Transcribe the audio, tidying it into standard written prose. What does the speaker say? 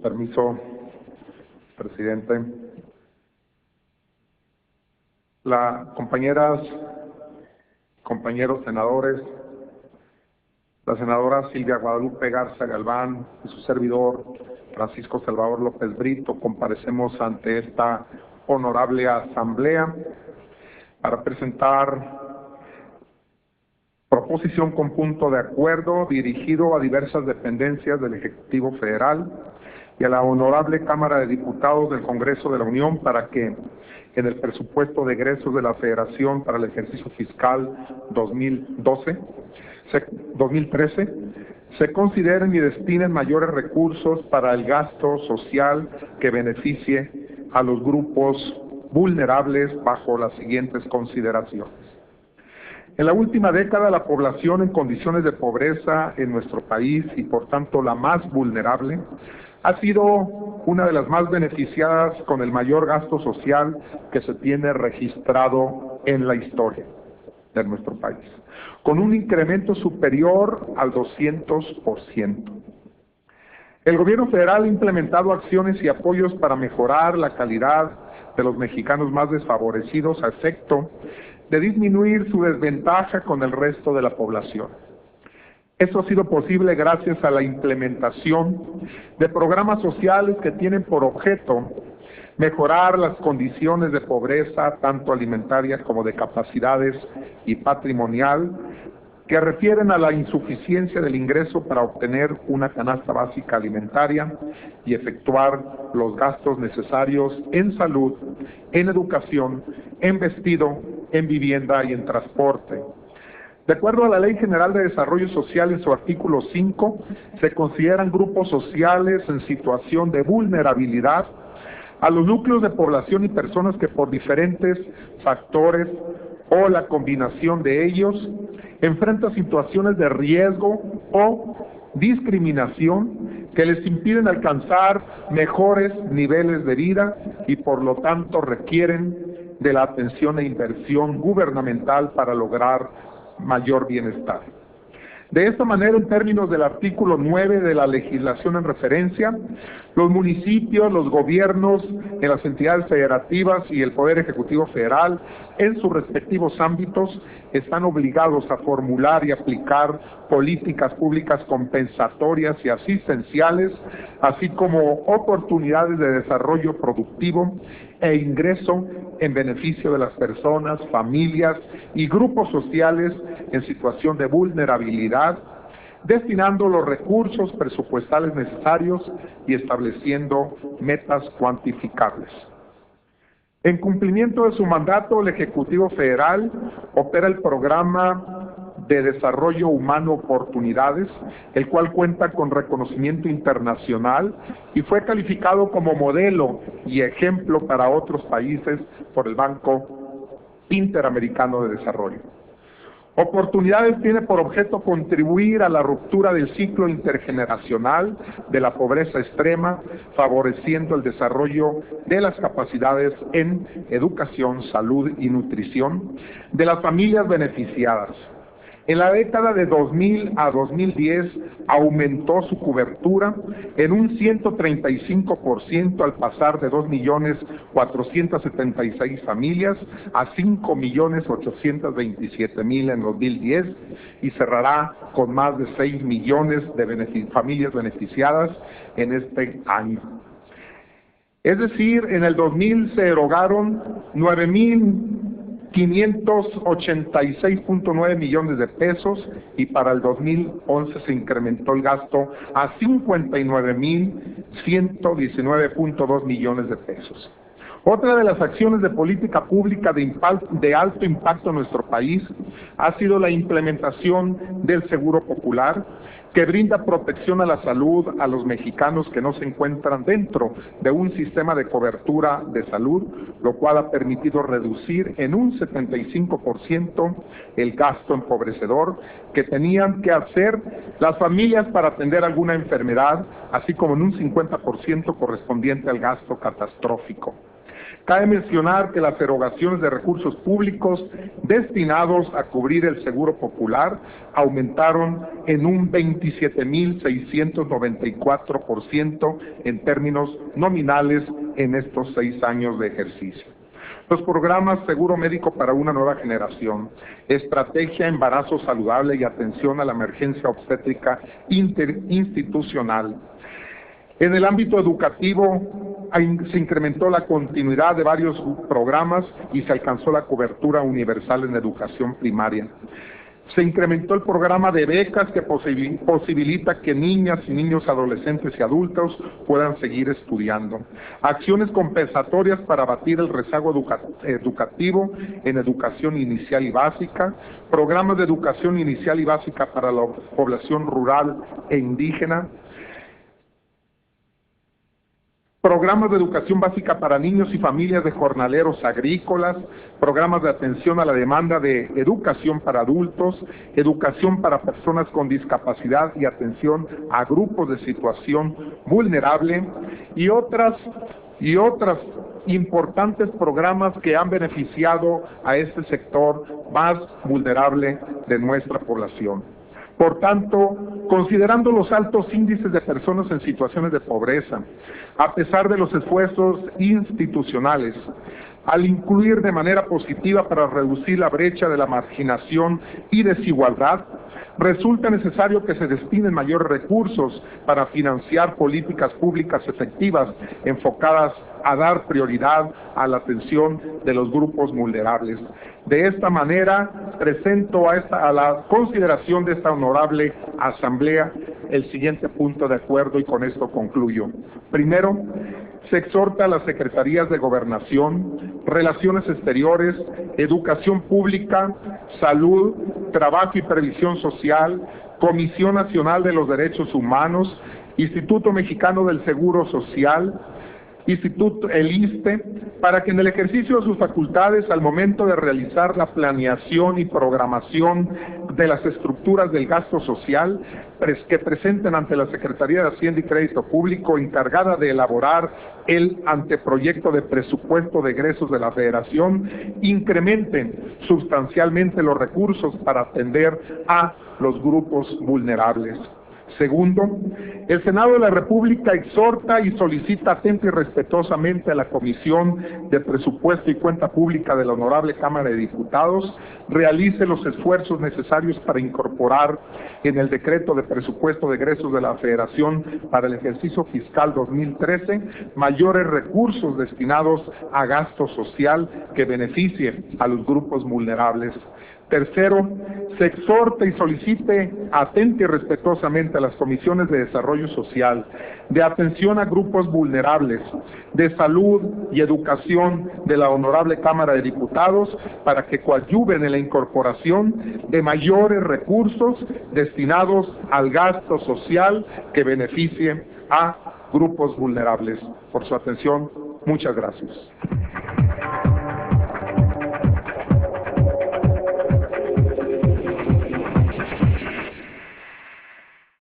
su permiso, presidente. Compañeras, compañeros senadores, la senadora Silvia Guadalupe Garza Galván y su servidor Francisco Salvador López Brito comparecemos ante esta honorable asamblea para presentar proposición con punto de acuerdo dirigido a diversas dependencias del Ejecutivo Federal y a la honorable Cámara de Diputados del Congreso de la Unión para que en el presupuesto de egresos de la Federación para el ejercicio fiscal 2013 se consideren y destinen mayores recursos para el gasto social que beneficie a los grupos vulnerables bajo las siguientes consideraciones. En la última década, la población en condiciones de pobreza en nuestro país, y por tanto la más vulnerable, ha sido una de las más beneficiadas con el mayor gasto social que se tiene registrado en la historia de nuestro país, con un incremento superior al 200%. El gobierno federal ha implementado acciones y apoyos para mejorar la calidad de los mexicanos más desfavorecidos a efecto de disminuir su desventaja con el resto de la población. Esto ha sido posible gracias a la implementación de programas sociales que tienen por objeto mejorar las condiciones de pobreza, tanto alimentaria como de capacidades y patrimonial, que refieren a la insuficiencia del ingreso para obtener una canasta básica alimentaria y efectuar los gastos necesarios en salud, en educación, en vestido, en vivienda y en transporte. De acuerdo a la Ley General de Desarrollo Social, en su artículo 5, se consideran grupos sociales en situación de vulnerabilidad a los núcleos de población y personas que por diferentes factores o la combinación de ellos enfrentan situaciones de riesgo o discriminación que les impiden alcanzar mejores niveles de vida y por lo tanto requieren de la atención e inversión gubernamental para lograr mayor bienestar. De esta manera, en términos del artículo 9 de la legislación en referencia, los municipios, los gobiernos, en las entidades federativas y el Poder Ejecutivo Federal, en sus respectivos ámbitos, están obligados a formular y aplicar políticas públicas compensatorias y asistenciales, así como oportunidades de desarrollo productivo e ingreso en beneficio de las personas, familias y grupos sociales en situación de vulnerabilidad, destinando los recursos presupuestales necesarios y estableciendo metas cuantificables. En cumplimiento de su mandato, el Ejecutivo Federal opera el Programa de Desarrollo Humano Oportunidades, el cual cuenta con reconocimiento internacional y fue calificado como modelo y ejemplo para otros países por el Banco Interamericano de Desarrollo. Oportunidades tiene por objeto contribuir a la ruptura del ciclo intergeneracional de la pobreza extrema, favoreciendo el desarrollo de las capacidades en educación, salud y nutrición de las familias beneficiadas. En la década de 2000 a 2010 aumentó su cobertura en un 135% al pasar de 2.476.000 familias a 5.827.000 en 2010 y cerrará con más de 6 millones de familias beneficiadas en este año. Es decir, en el 2000 se erogaron 9.586.9 millones de pesos y para el 2011 se incrementó el gasto a 59.119.2 millones de pesos. Otra de las acciones de política pública de alto impacto en nuestro país ha sido la implementación del Seguro Popular, que brinda protección a la salud a los mexicanos que no se encuentran dentro de un sistema de cobertura de salud, lo cual ha permitido reducir en un 75% el gasto empobrecedor que tenían que hacer las familias para atender alguna enfermedad, así como en un 50% correspondiente al gasto catastrófico. Cabe mencionar que las erogaciones de recursos públicos destinados a cubrir el seguro popular aumentaron en un 27.694% en términos nominales en estos 6 años de ejercicio. Los programas Seguro Médico para una Nueva Generación, Estrategia Embarazo Saludable y Atención a la Emergencia Obstétrica Interinstitucional. En el ámbito educativo se incrementó la continuidad de varios programas y se alcanzó la cobertura universal en educación primaria. Se incrementó el programa de becas que posibilita que niñas y niños, adolescentes y adultos puedan seguir estudiando. Acciones compensatorias para abatir el rezago educativo en educación inicial y básica. Programas de educación inicial y básica para la población rural e indígena. Programas de educación básica para niños y familias de jornaleros agrícolas, programas de atención a la demanda de educación para adultos, educación para personas con discapacidad y atención a grupos de situación vulnerable y otras importantes programas que han beneficiado a este sector más vulnerable de nuestra población. Por tanto, considerando los altos índices de personas en situaciones de pobreza, a pesar de los esfuerzos institucionales, al incluir de manera positiva para reducir la brecha de la marginación y desigualdad, resulta necesario que se destinen mayores recursos para financiar políticas públicas efectivas enfocadas a dar prioridad a la atención de los grupos vulnerables. De esta manera, presento a la consideración de esta honorable Asamblea el siguiente punto de acuerdo y con esto concluyo. Primero, se exhorta a las Secretarías de Gobernación, Relaciones Exteriores, Educación Pública, Salud, Trabajo y Previsión Social, Comisión Nacional de los Derechos Humanos, Instituto Mexicano del Seguro Social, el ISSSTE, para que en el ejercicio de sus facultades al momento de realizar la planeación y programación de las estructuras del gasto social que presenten ante la Secretaría de Hacienda y Crédito Público encargada de elaborar el anteproyecto de presupuesto de egresos de la Federación, incrementen sustancialmente los recursos para atender a los grupos vulnerables. Segundo, el Senado de la República exhorta y solicita atenta y respetuosamente a la Comisión de Presupuesto y Cuenta Pública de la Honorable Cámara de Diputados realice los esfuerzos necesarios para incorporar en el decreto de presupuesto de egresos de la Federación para el ejercicio fiscal 2013 mayores recursos destinados a gasto social que beneficie a los grupos vulnerables. Tercero, se exhorta y solicite atenta y respetuosamente a las comisiones de desarrollo social, de atención a grupos vulnerables, de salud y educación de la Honorable Cámara de Diputados para que coadyuven en la incorporación de mayores recursos destinados al gasto social que beneficie a grupos vulnerables. Por su atención, muchas gracias.